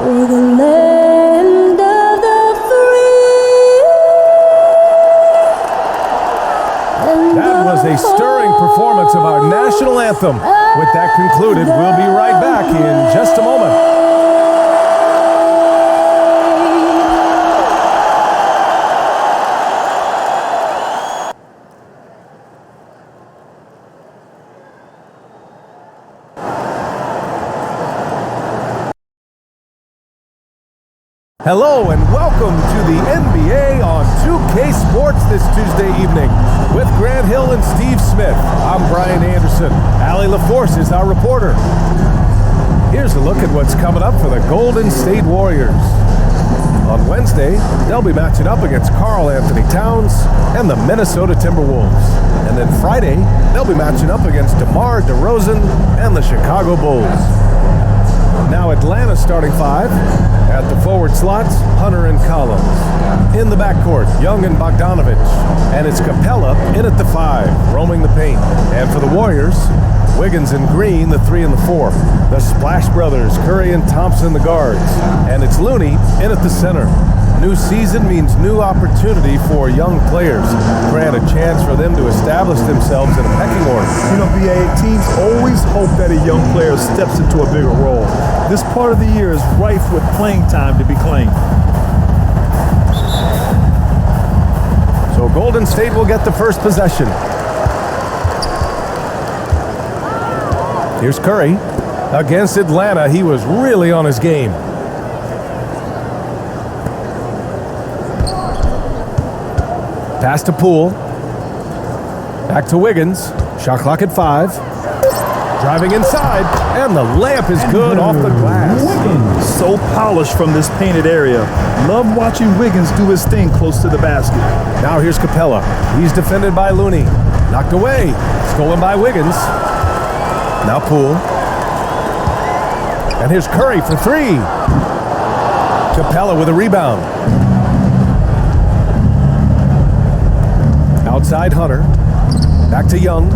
for the land of the free. That was a stirring performance of our national anthem. With that concluded, we'll be right back in just a moment. Hello and welcome to the NBA on 2K Sports this Tuesday evening with Grant Hill and Steve Smith. I'm Brian Anderson. Allie LaForce is our reporter. Here's a look at what's coming up for the Golden State Warriors. On Wednesday, they'll be matching up against Karl Anthony Towns and the Minnesota Timberwolves. And then Friday, they'll be matching up against DeMar DeRozan and the Chicago Bulls. Now Atlanta starting five. At the forward slots, Hunter and Collins. In the backcourt, Young and Bogdanovich. And it's Capella in at the 5, roaming the paint. And for the Warriors, Wiggins and Green, the 3 and the 4. The Splash Brothers, Curry and Thompson, the guards. And it's Looney in at the center. New season means new opportunity for young players. Grant, a chance for them to establish themselves in a pecking order. You know, BA, teams always hope that a young player steps into a bigger role. This part of the year is rife with playing time to be claimed. So Golden State will get the first possession. Here's Curry. Against Atlanta, he was really on his game. Pass to Poole. Back to Wiggins. Shot clock at 5. Driving inside, and the layup is good off the glass. Wiggins, so polished from this painted area. Love watching Wiggins do his thing close to the basket. Now here's Capella. He's defended by Looney. Knocked away. Stolen by Wiggins. Now Poole. And here's Curry for 3. Capella with a rebound. Outside Hunter. Back to Young.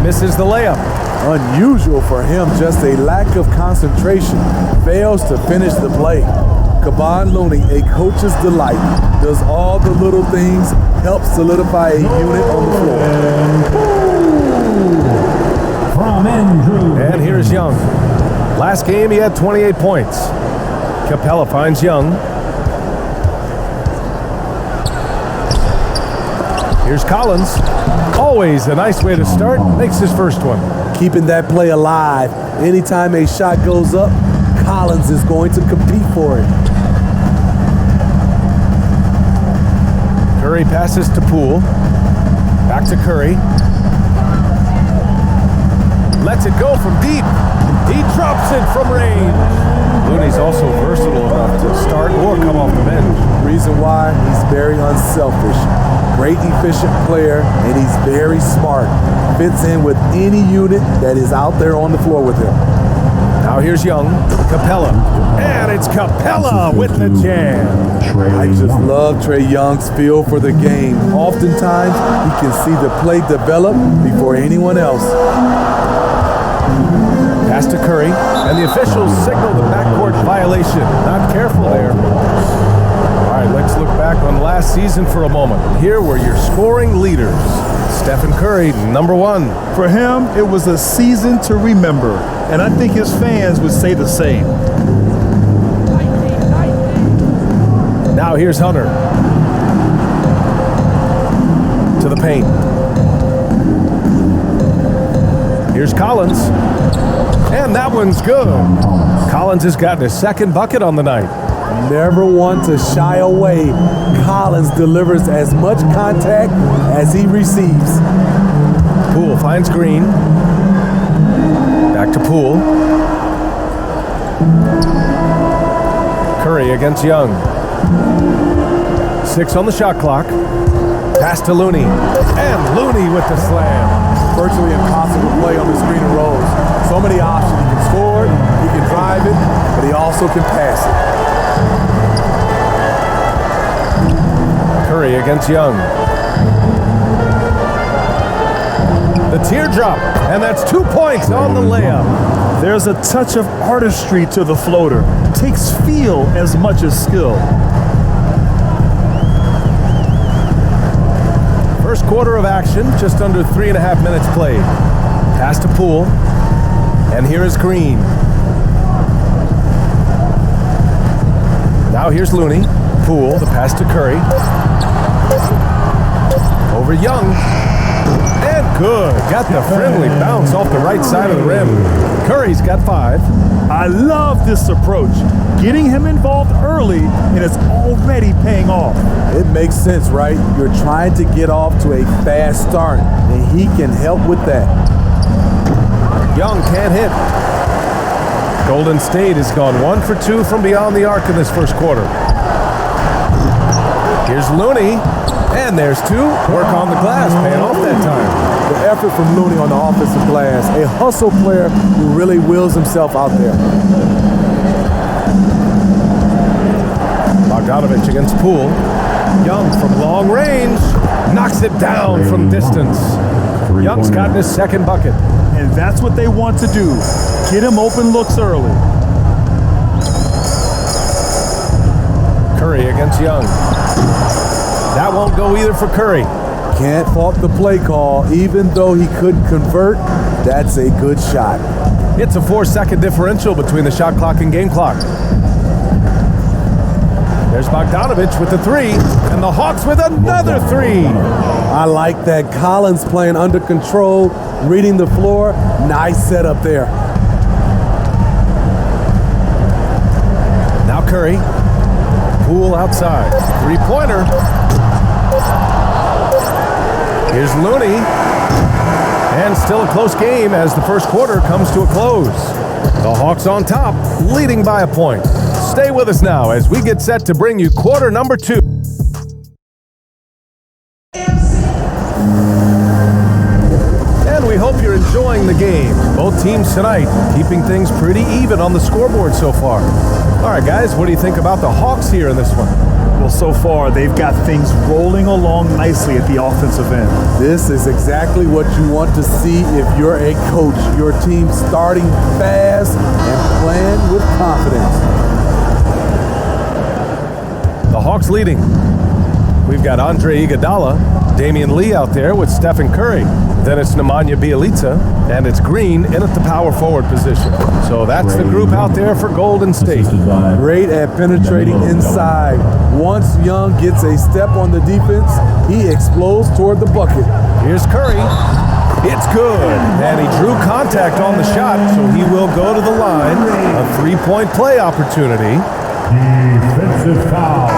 Misses the layup. Unusual for him, just a lack of concentration. Fails to finish the play. Kevon Looney, a coach's delight, does all the little things, helps solidify a unit on the floor. From Andrew. And here's Young. Last game, he had 28 points. Capella finds Young. Here's Collins. Always a nice way to start. Makes his first one. Keeping that play alive. Anytime a shot goes up, Collins is going to compete for it. Curry passes to Poole. Back to Curry. Lets it go from deep. He drops it from range. Looney's also versatile enough to start or come off the bench. Reason why, he's very unselfish. Great efficient player, and he's very smart. Fits in with any unit that is out there on the floor with him. Now here's Young. Capella. And it's Capella with the jam. I just love Trae Young's feel for the game. Oftentimes, he can see the play develop before anyone else. Pass to Curry, and the officials signal the backcourt violation. Not careful there. All right, let's look back on last season for a moment. Here were your scoring leaders. Stephen Curry, number 1. For him, it was a season to remember, and I think his fans would say the same. Now here's Hunter. To the paint. Here's Collins. And that one's good. Collins has gotten his second bucket on the night. Never one to shy away. Collins delivers as much contact as he receives. Poole finds Green. Back to Poole. Curry against Young. 6 on the shot clock. Pass to Looney. And Looney with the slam. Virtually impossible play on the screen and rolls. So many options. He can score it, he can drive it, but he also can pass it. Curry against Young. the teardrop, and that's 2 points on the layup. There's a touch of artistry to the floater. Takes feel as much as skill. First quarter of action, just under 3.5 minutes played. Pass to Poole, and here is Green. Now here's Looney. Poole, the pass to Curry. Over Young. And good. Got the friendly bounce off the right side of the rim. Curry's got 5. I love this approach. Getting him involved early, and it's already paying off. It makes sense, right? You're trying to get off to a fast start, and he can help with that. Young can't hit. Golden State has gone 1 for 2 from beyond the arc in this first quarter. Here's Looney, and there's 2. Work on the glass, paying off that time. The effort from Looney on the offensive glass, a hustle player who really wills himself out there. Bogdanovich against Poole. Young from long range, knocks it down from distance. Young's gotten his second bucket. And that's what they want to do. Get him open looks early. Curry against Young. That won't go either for Curry. Can't fault the play call. Even though he couldn't convert, that's a good shot. It's a 4-second differential between the shot clock and game clock. There's Bogdanovich with the 3, and the Hawks with another 3. I like that. Collins playing under control, reading the floor. Nice setup there. Now Curry. Poole outside. 3-pointer. Here's Looney. And still a close game as the first quarter comes to a close. The Hawks on top, leading by a point. Stay with us now as we get set to bring you quarter number 2. And we hope you're enjoying the game. Both teams tonight keeping things pretty even on the scoreboard so far. All right, guys, what do you think about the Hawks here in this one? Well, so far, they've got things rolling along nicely at the offensive end. This is exactly what you want to see if you're a coach. Your team starting fast and playing with confidence. The Hawks leading. We've got Andre Iguodala, Damian Lee out there with Stephen Curry. Then it's Nemanja Bjelica, and it's Green in at the power forward position. So that's the group out there for Golden State. Great at penetrating inside. Once Young gets a step on the defense, he explodes toward the bucket. Here's Curry. It's good. And he drew contact on the shot, so he will go to the line. A 3-point play opportunity. Defensive foul.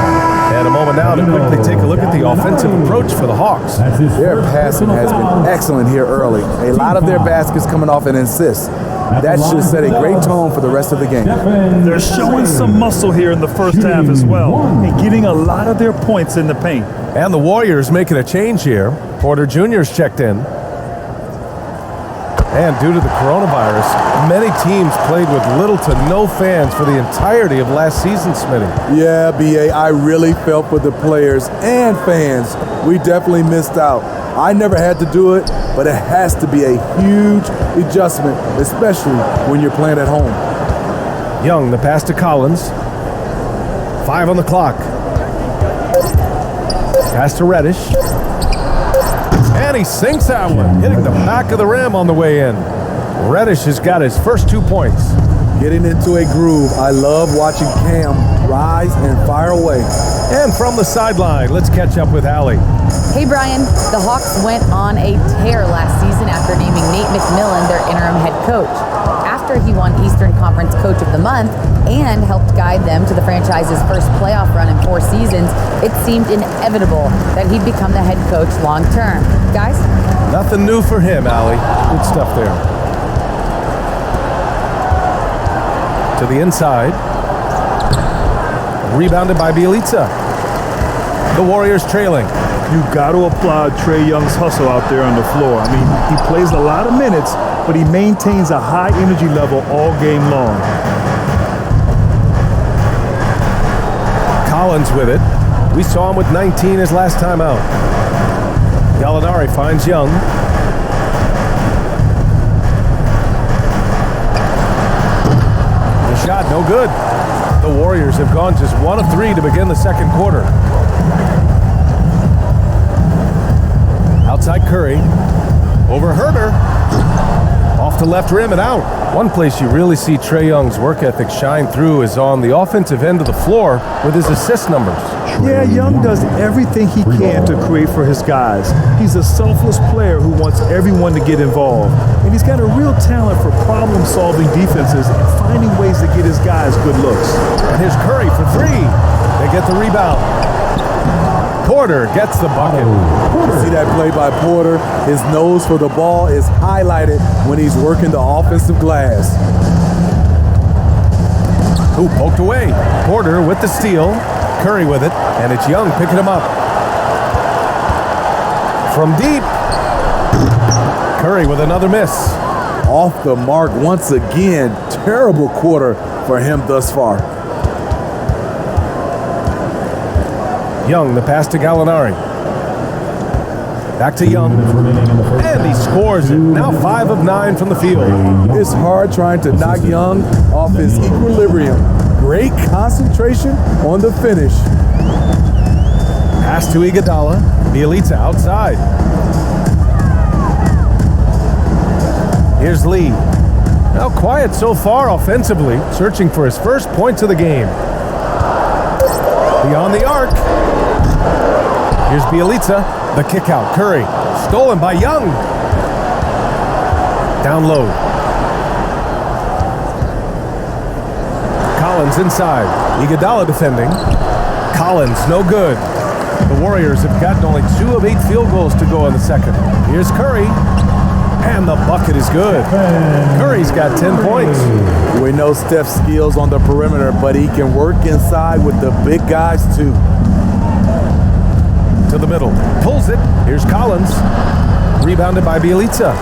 And a moment now to quickly take a look at the offensive approach for the Hawks. Their passing has been excellent here early. A lot of their baskets coming off an assist. That should set a great tone for the rest of the game. They're showing some muscle here in the first half as well, and getting a lot of their points in the paint. And the Warriors making a change here. Porter Jr.'s checked in. And due to the coronavirus, many teams played with little to no fans for the entirety of last season, Smitty. Yeah, B.A., I really felt for the players and fans. We definitely missed out. I never had to do it, but it has to be a huge adjustment, especially when you're playing at home. Young, the pass to Collins. 5 on the clock. Pass to Reddish. And he sinks that one, hitting the back of the rim on the way in. Reddish has got his first 2 points. Getting into a groove. I love watching Cam rise and fire away. And from the sideline, let's catch up with Allie. Hey, Brian. The Hawks went on a tear last season after naming Nate McMillan their interim head coach. After he won Eastern Conference Coach of the Month and helped guide them to the franchise's first playoff run in 4 seasons, it seemed inevitable that he'd become the head coach long term. Guys? Nothing new for him, Allie. Good stuff there. To the inside. Rebounded by Bjelica. The Warriors trailing. You've got to applaud Trae Young's hustle out there on the floor. I mean, he plays a lot of minutes, but he maintains a high energy level all game long. Collins with it. We saw him with 19 his last time out. Gallinari finds Young. shot, no good. The Warriors have gone just 1 of 3 to begin the second quarter. Outside Curry. Over Herter. Off the left rim and out. One place you really see Trae Young's work ethic shine through is on the offensive end of the floor with his assist numbers. Yeah, Young does everything he can to create for his guys. He's a selfless player who wants everyone to get involved. And he's got a real talent for problem-solving defenses and finding ways to get his guys good looks. And here's Curry for 3. They get the rebound. Porter gets the bucket. See that play by Porter? His nose for the ball is highlighted when he's working the offensive glass. Who poked away. Porter with the steal. Curry with it, and it's Young picking him up. From deep. Curry with another miss. Off the mark once again. Terrible quarter for him thus far. Young, the pass to Gallinari. Back to Young. And he scores it. Now 5 of 9 from the field. It's hard trying to knock Young off his equilibrium. Great concentration on the finish. Pass to Iguodala. Bielitsa outside. Here's Lee. Now quiet so far offensively, searching for his first points of the game. Beyond the arc. Here's Bielitsa. The kick out. Curry. Stolen by Young. Down low. Collins inside. Iguodala defending. Collins, no good. The Warriors have gotten only 2 of 8 field goals to go in the second. Here's Curry. And the bucket is good. Curry's got 10 points. We know Steph's skills on the perimeter, but he can work inside with the big guys too. To the middle. Pulls it. Here's Collins. Rebounded by Bielitsa.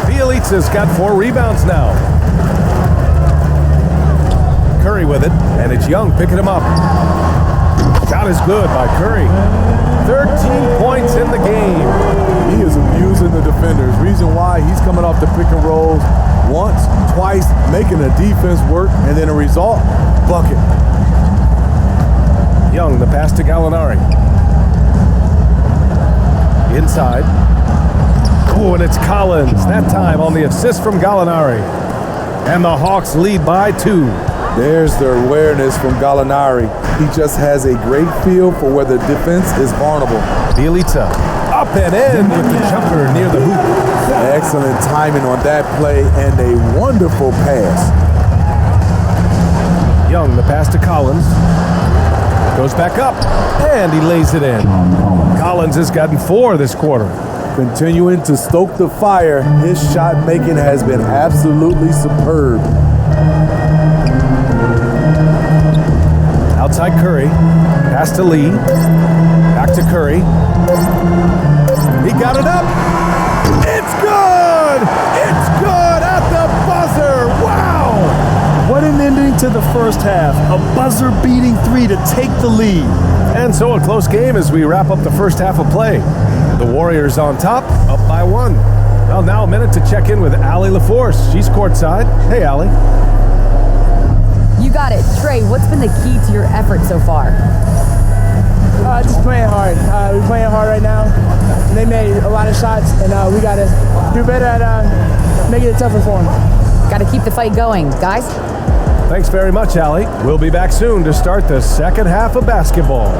Bielitsa's got 4 rebounds now. Curry with it, and it's Young picking him up. Shot is good by Curry. 13 points in the game. He is abusing the defenders. Reason why he's coming off the pick and rolls once, twice, making the defense work, and then a result, bucket. Young, the pass to Gallinari. Inside. Oh, and it's Collins. That time on the assist from Gallinari. And the Hawks lead by 2. There's the awareness from Gallinari. He just has a great feel for where the defense is vulnerable. Bielitsa up and in with the jumper near the hoop. Excellent timing on that play and a wonderful pass. Young, the pass to Collins. Goes back up, and he lays it in. Collins has gotten 4 this quarter. Continuing to stoke the fire, his shot making has been absolutely superb. Outside Curry. Pass to Lee. Back to Curry. He got it up. It's good! It's good at the buzzer! Wow! What an ending to the first half. A buzzer-beating 3 to take the lead. And so a close game as we wrap up the first half of play. The Warriors on top, up by 1. Well, now a minute to check in with Allie LaForce. She's courtside. Hey, Allie. You got it. Trey, what's been the key to your effort so far? Just playing hard. We're playing hard right now. They made a lot of shots, and we got to do better at making it tougher for them. Got to keep the fight going. Guys? Thanks very much, Allie. We'll be back soon to start the second half of basketball.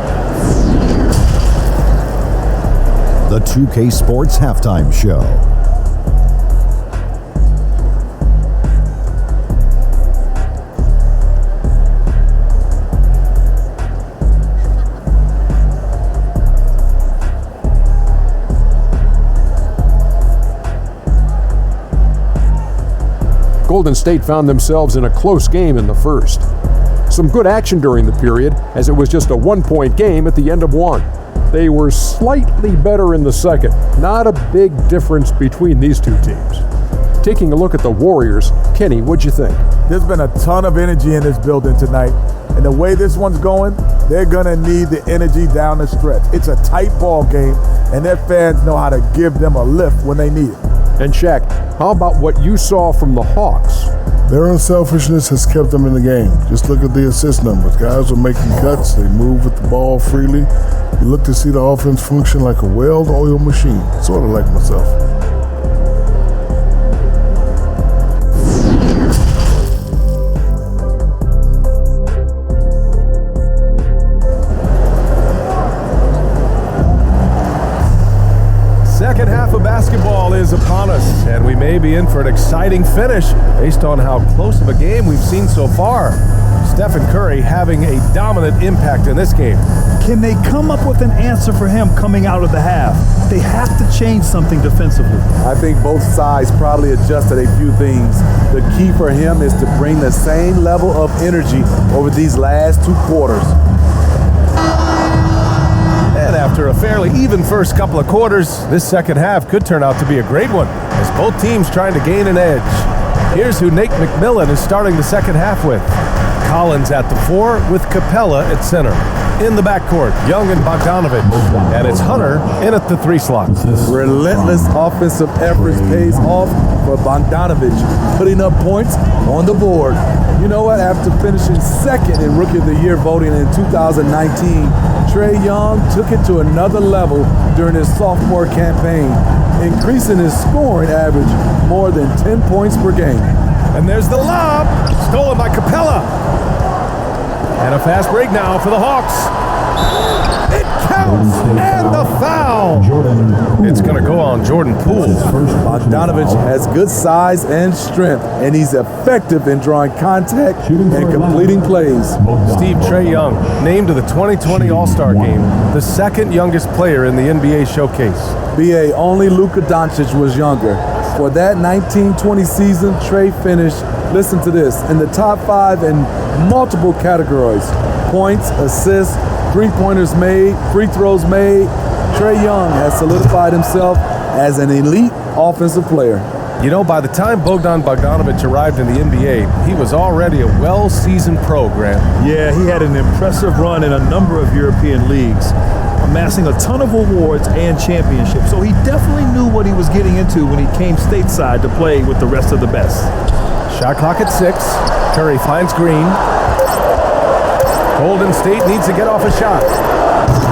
The 2K Sports Halftime Show. Golden State found themselves in a close game in the first. Some good action during the period, as it was just a 1-point game at the end of 1. They were slightly better in the second. Not a big difference between these two teams. Taking a look at the Warriors, Kenny, what'd you think? There's been a ton of energy in this building tonight. And the way this one's going, they're going to need the energy down the stretch. It's a tight ball game, and their fans know how to give them a lift when they need it. And Shaq, how about what you saw from the Hawks? Their unselfishness has kept them in the game. Just look at the assist numbers. Guys are making cuts. They move with the ball freely. You look to see the offense function like a well-oiled machine, sort of like myself. Second half of basketball is upon us, and we may be in for an exciting finish based on how close of a game we've seen so far. Stephen Curry having a dominant impact in this game. Can they come up with an answer for him coming out of the half? They have to change something defensively. I think both sides probably adjusted a few things. The key for him is to bring the same level of energy over these last 2 quarters. And after a fairly even first couple of quarters, this second half could turn out to be a great one, as both teams trying to gain an edge. Here's who Nate McMillan is starting the second half with. Collins at the 4 with Capella at center. In the backcourt, Young and Bogdanovich. And it's Hunter in at the 3 slot. Relentless offensive efforts pays off for Bogdanovich, putting up points on the board. You know what? After finishing second in Rookie of the Year voting in 2019, Trae Young took it to another level during his sophomore campaign, increasing his scoring average more than 10 points per game. And there's the lob, stolen by Capella. And a fast break now for the Hawks. It counts, and the foul. It's going to go on Jordan Poole. Bogdanovich has good size and strength, and he's effective in drawing contact and completing plays. Steve Trae Young, named to the 2020 All-Star Game, the second youngest player in the NBA Showcase. BA, only Luka Doncic was younger. For that 1920 season, Trae finished, listen to this, in the top 5 in multiple categories. Points, assists, three-pointers made, free throws made. Trae Young has solidified himself as an elite offensive player. You know, by the time Bogdan Bogdanovich arrived in the NBA, he was already a well-seasoned pro, Grant. Yeah, he had an impressive run in a number of European leagues, amassing a ton of awards and championships. So he definitely knew what he was getting into when he came stateside to play with the rest of the best. Shot clock at 6. Curry finds Green. Golden State needs to get off a shot.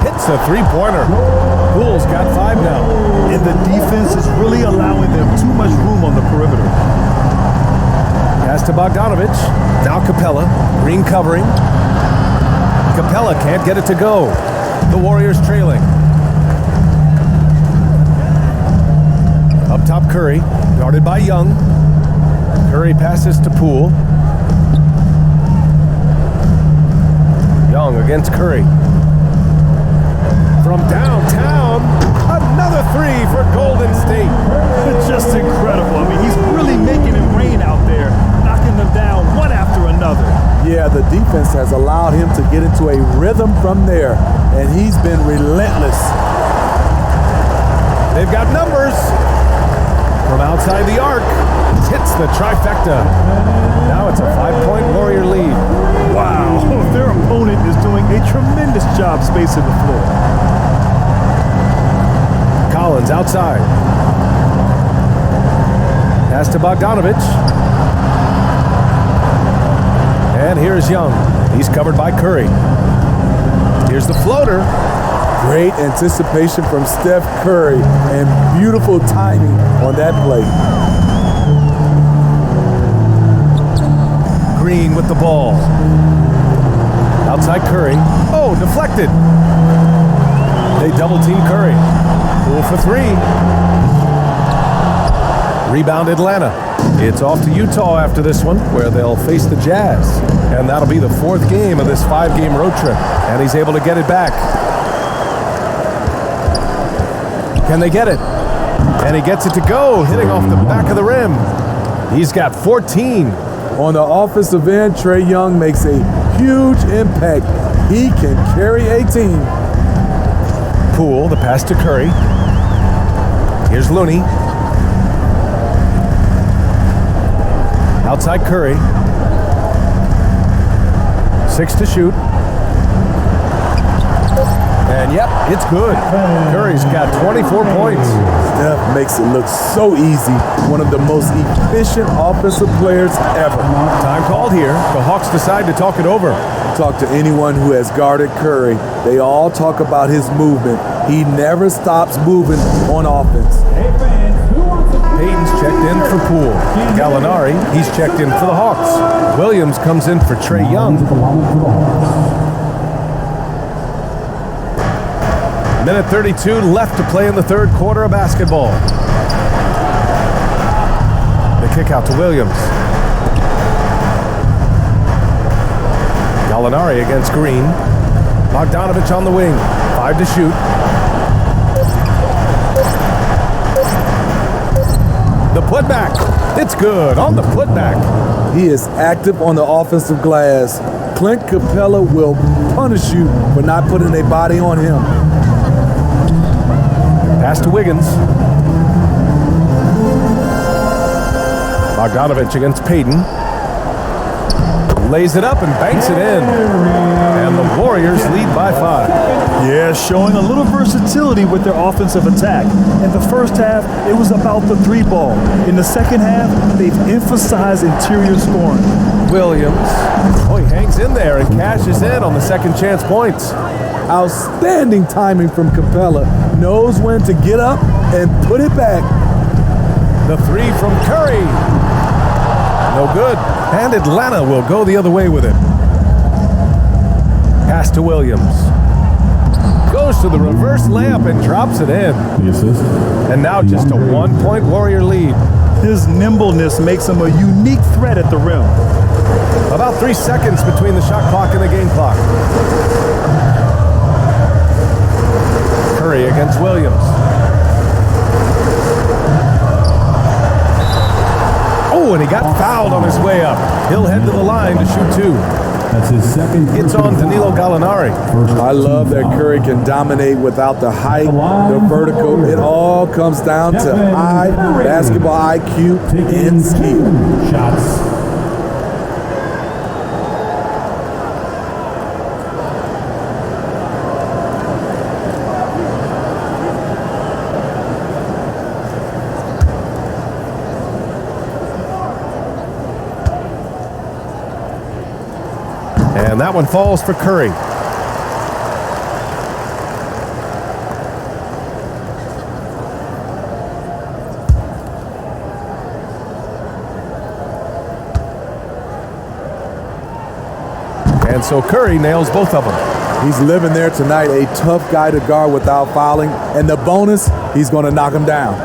Hits a three-pointer. Poole's got 5 now. And the defense is really allowing them too much room on the perimeter. Pass to Bogdanovich. Now Capella. Green covering. Capella can't get it to go. The Warriors trailing. Up top, Curry, guarded by Young. Curry passes to Poole. Young against Curry. From downtown, another 3 for Golden State. It's just incredible. I mean, he's really making it rain out there, knocking them down one after another. Yeah, the defense has allowed him to get into a rhythm from there, and he's been relentless. They've got numbers. From outside the arc, hits the trifecta. Now it's a 5-point Warrior lead. Wow, their opponent is doing a tremendous job spacing the floor. Collins outside. Pass to Bogdanovich. And here's Young. He's covered by Curry. Here's the floater. Great anticipation from Steph Curry and beautiful timing on that play. Green with the ball. Outside Curry. Oh, deflected. They double team Curry. Poole for 3. Rebound Atlanta. It's off to Utah after this one, where they'll face the Jazz. And that'll be the 4th game of this 5-game road trip. And he's able to get it back. Can they get it? And he gets it to go, hitting off the back of the rim. He's got 14. On the offensive end, Trae Young makes a huge impact. He can carry a team. Poole, the pass to Curry. Here's Looney. Outside Curry. 6 to shoot. And yep, it's good. Curry's got 24 points. Steph makes it look so easy. One of the most efficient offensive players ever. Time called here. The Hawks decide to talk it over. Talk to anyone who has guarded Curry. They all talk about his movement. He never stops moving on offense. Payton's checked in for Poole. Gallinari, he's checked in for the Hawks. Williams comes in for Trae Young. Minute 32 left to play in the third quarter of basketball. The kick out to Williams. Gallinari against Green. Bogdanovich on the wing. 5 to shoot. The putback. It's good on the putback. He is active on the offensive glass. Clint Capella will punish you for not putting a body on him. Pass to Wiggins. Bogdanovich against Payton. Lays it up and banks it in. And the Warriors lead by 5. Yeah, showing a little versatility with their offensive attack. In the first half, it was about the 3 ball. In the second half, they've emphasized interior scoring. Williams. Oh, he hangs in there and cashes in on the second chance points. Outstanding timing from Capella. Knows when to get up and put it back. The 3 from Curry. No good. And Atlanta will go the other way with it. Pass to Williams. Goes to the reverse layup and drops it in. And now just a 1-point Warrior lead. His nimbleness makes him a unique threat at the rim. About 3 seconds between the shot clock and the game clock. Curry against Williams. Oh, and he got fouled on his way up. He'll head to the line to shoot 2. That's his second. It's on Danilo Gallinari. I love that Curry can dominate without the height, the vertical. It all comes down to high basketball IQ and skill. Shots. And that one falls for Curry. And so Curry nails both of them. He's living there tonight, a tough guy to guard without fouling. And the bonus, he's going to knock him down.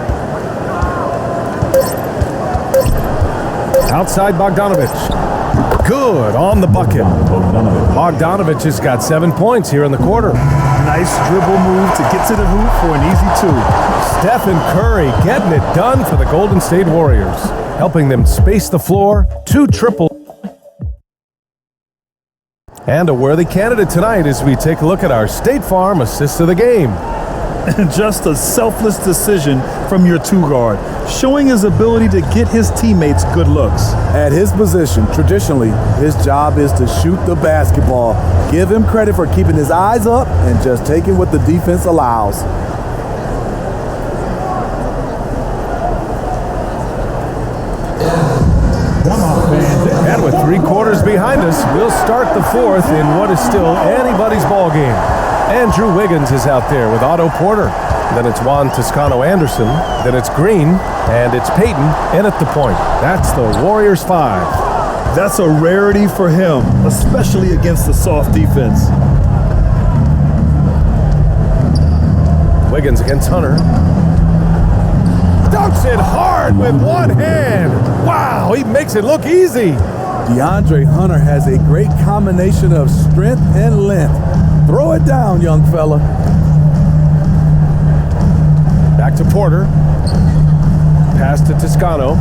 Outside Bogdanovich. Good on the bucket. Bogdanovich has got 7 points here in the quarter. Nice dribble move to get to the hoop for an easy 2. Steph and Curry getting it done for the Golden State Warriors, helping them space the floor. 2 triples. And a worthy candidate tonight as we take a look at our State Farm assist of the game. Just a selfless decision from your 2 guard, showing his ability to get his teammates good looks. At his position, traditionally, his job is to shoot the basketball. Give him credit for keeping his eyes up and just taking what the defense allows. And with 3 quarters behind us, we'll start the 4th in what is still anybody's ball game. Andrew Wiggins is out there with Otto Porter. Then it's Juan Toscano-Anderson. Then it's Green. And it's Payton in at the point. That's the Warriors 5. That's a rarity for him, especially against the soft defense. Wiggins against Hunter. Dunks it hard with one hand. Wow, he makes it look easy. DeAndre Hunter has a great combination of strength and length. Throw it down, young fella. Back to Porter. Pass to Toscano.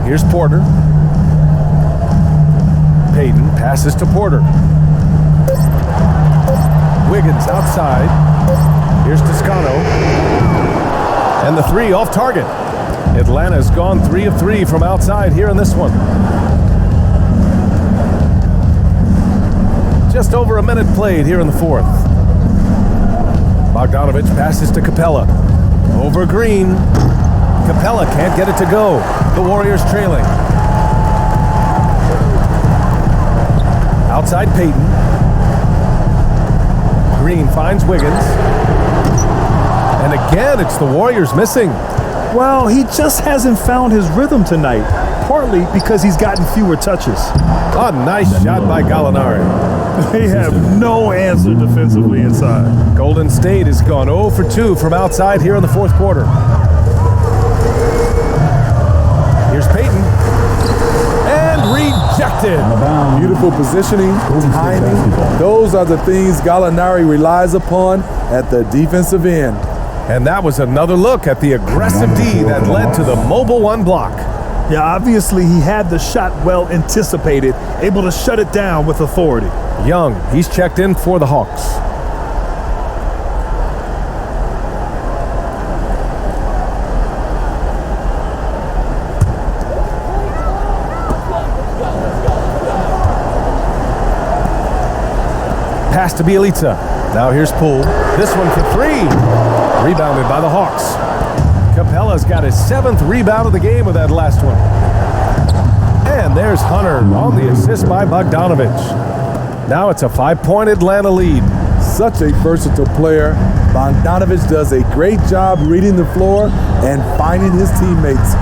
Here's Porter. Payton passes to Porter. Wiggins outside. Here's Toscano. And the 3 off target. Atlanta's gone 3 of 3 from outside here in this one. Just over a minute played here in the 4th. Bogdanovich passes to Capella. Over Green. Capella can't get it to go. The Warriors trailing. Outside Payton. Green finds Wiggins. And again, it's the Warriors missing. Well, he just hasn't found his rhythm tonight, partly because he's gotten fewer touches. A nice shot by Gallinari. They have no answer defensively inside. Golden State has gone 0 for 2 from outside here in the fourth quarter. Here's Payton. And rejected. Beautiful positioning, timing. Those are the things Gallinari relies upon at the defensive end. And that was another look at the aggressive D that led to the mobile one block. Yeah, obviously he had the shot well anticipated, able to shut it down with authority. Young, he's checked in for the Hawks. Pass to Bielitsa. Now here's Poole. This one for three. Rebounded by the Hawks. Capella's got his 7th rebound of the game with that last one. And there's Hunter on the assist by Bogdanovich. Now it's a 5-point Atlanta lead. Such a versatile player. Bogdanovich does a great job reading the floor and finding his teammates.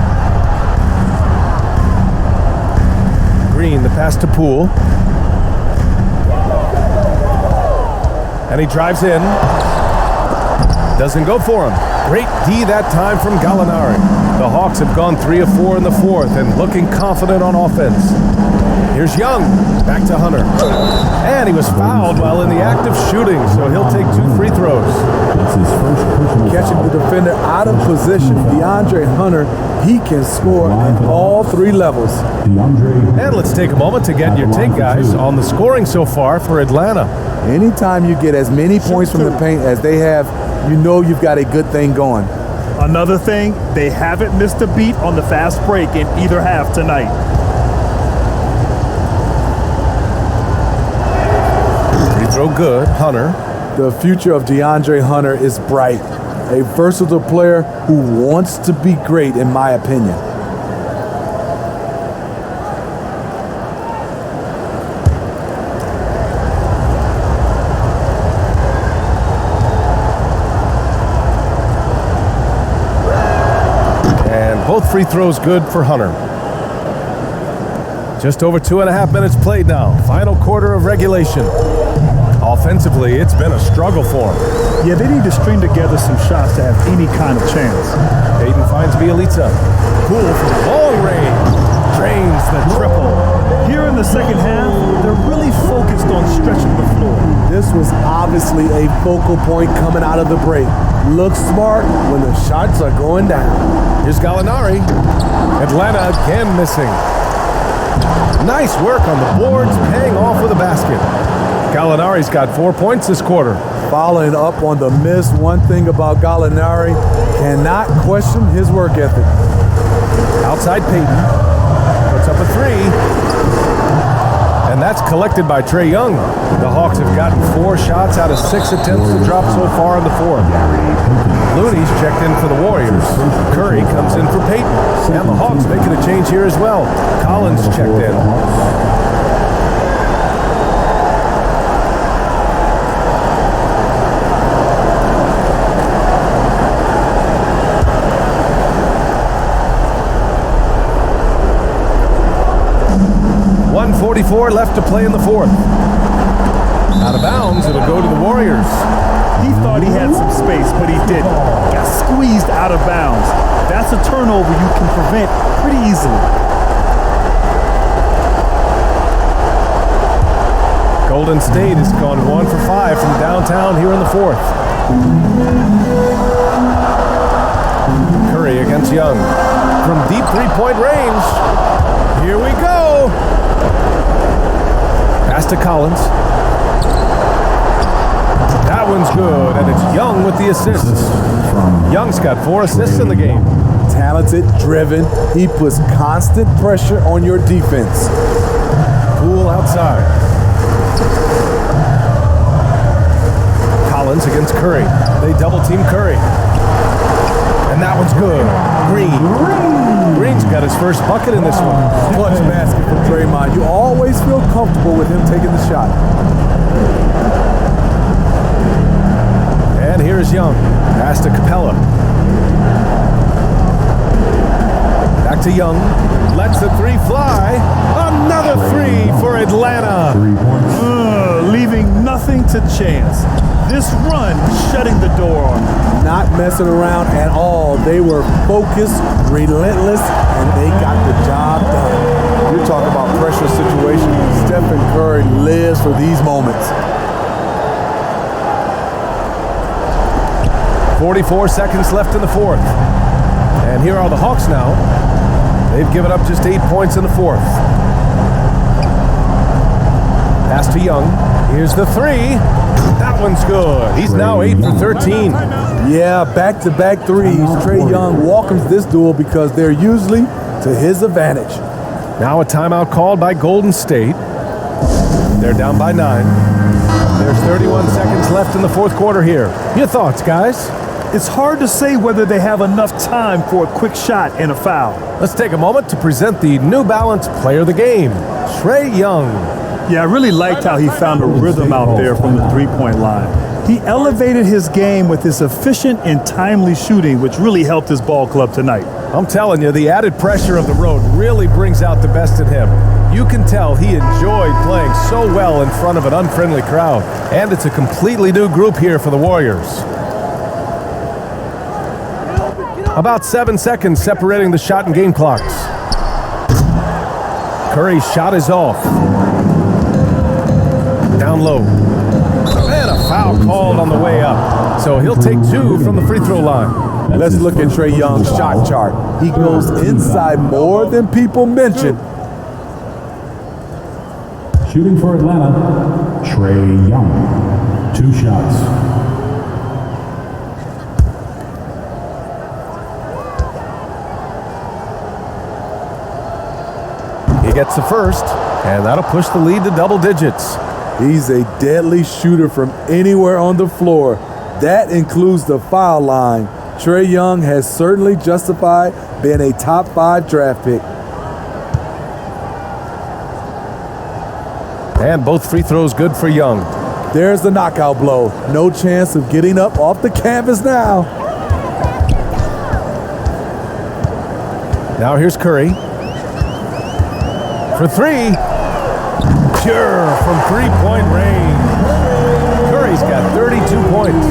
Green, the pass to Poole. And he drives in. Doesn't go for him. Great D that time from Gallinari. The Hawks have gone 3 of 4 in the fourth and looking confident on offense. Here's Young. Back to Hunter. And he was fouled while in the act of shooting, so he'll take 2 free throws. Catching the defender out of position, DeAndre Hunter, he can score at all 3 levels. And let's take a moment to get your take, guys, on the scoring so far for Atlanta. Anytime you get as many points from the paint as they have, you know you've got a good thing going. Another thing, they haven't missed a beat on the fast break in either half tonight. Free throw good, Hunter. The future of DeAndre Hunter is bright. A versatile player who wants to be great, in my opinion. Both free throws good for Hunter. Just over 2.5 minutes played now. Final quarter of regulation. Offensively, it's been a struggle for him. Yeah, they need to string together some shots to have any kind of chance. Payton finds Bielitsa. Poole from long range. Drains the triple. Here in the second half, they're really focused on stretching the floor. This was obviously a focal point coming out of the break. Look smart when the shots are going down. Here's Gallinari. Atlanta again missing. Nice work on the boards, paying off with a basket. Gallinari's got 4 points this quarter. Following up on the miss, one thing about Gallinari, cannot question his work ethic. Outside Payton. Puts up a 3. And that's collected by Trae Young. The Hawks have gotten 4 shots out of 6 attempts to drop so far in the fourth. Looney's checked in for the Warriors. Curry comes in for Payton. And the Hawks making a change here as well. Collins checked in. .44 left to play in the fourth. Out of bounds, it'll go to the Warriors. He thought he had some space, but he didn't. Got squeezed out of bounds. That's a turnover you can prevent pretty easily. Golden State has gone 1 for 5 from downtown here in the fourth. Curry against Young. From deep three-point range. Here we go. Pass to Collins. That one's good, and it's Young with the assist. Young's got 4 assists in the game. Talented, driven, he puts constant pressure on your defense. Poole outside. Collins Collins against Curry. They double team Curry. And that one's good. Green's got his first bucket in this one. Clutch basket from Draymond. You always feel comfortable with him taking the shot. And here's Young. Pass to Capella. Back to Young. Lets the three fly. Another three for Atlanta. Leaving nothing to chance. This run shutting the door on them. Not messing around at all. They were focused, relentless, and they got the job done. You're talking about pressure situations. Stephen Curry lives for these moments. 44 seconds left in the fourth. And here are the Hawks now. They've given up just 8 points in the fourth. Pass to Young. Here's the three. That one's good. He's now 8 for 13. Yeah, back-to-back threes. Trae Young welcomes this duel because they're usually to his advantage. Now a timeout called by Golden State. They're down by 9. There's 31 seconds left in the fourth quarter here. Your thoughts, guys? It's hard to say whether they have enough time for a quick shot and a foul. Let's take a moment to present the New Balance Player of the Game, Trae Young. Yeah, I really liked how he found a rhythm out there from the three-point line. He elevated his game with his efficient and timely shooting, which really helped his ball club tonight. I'm telling you, the added pressure of the road really brings out the best in him. You can tell he enjoyed playing so well in front of an unfriendly crowd. And it's a completely new group here for the Warriors. About 7 seconds separating the shot and game clocks. Curry's shot is off. Down low. And a foul called on the way up. So he'll take 2 from the free throw line. Let's look at Trae Young's shot chart. He goes inside more than people mention. Shooting for Atlanta, Trae Young. 2 shots. He gets the first, and that'll push the lead to double digits. He's a deadly shooter from anywhere on the floor. That includes the foul line. Trae Young has certainly justified being a top 5 draft pick. And both free throws good for Young. There's the knockout blow. No chance of getting up off the canvas now. Now here's Curry. For 3. Pure from three-point range. Curry's got 32 points.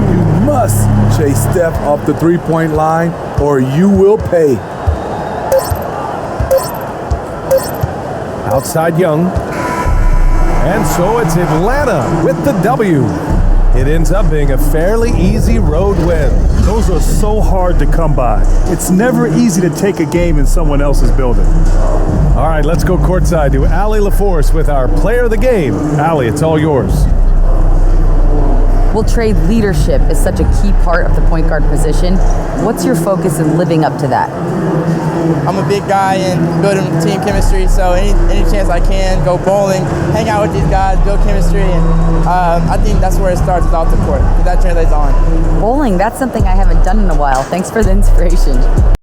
You must chase Steph off the three-point line or you will pay. Outside Young. And so it's Atlanta with the W. It ends up being a fairly easy road win. Those are so hard to come by. It's never easy to take a game in someone else's building. All right, let's go courtside to Allie LaForce with our player of the game. Allie, it's all yours. Well, Trae, leadership is such a key part of the point guard position. What's your focus in living up to that? I'm a big guy and building team chemistry, so any chance I can, go bowling, hang out with these guys, build chemistry, and I think that's where it starts, is off the court. That translates on. Bowling, that's something I haven't done in a while. Thanks for the inspiration.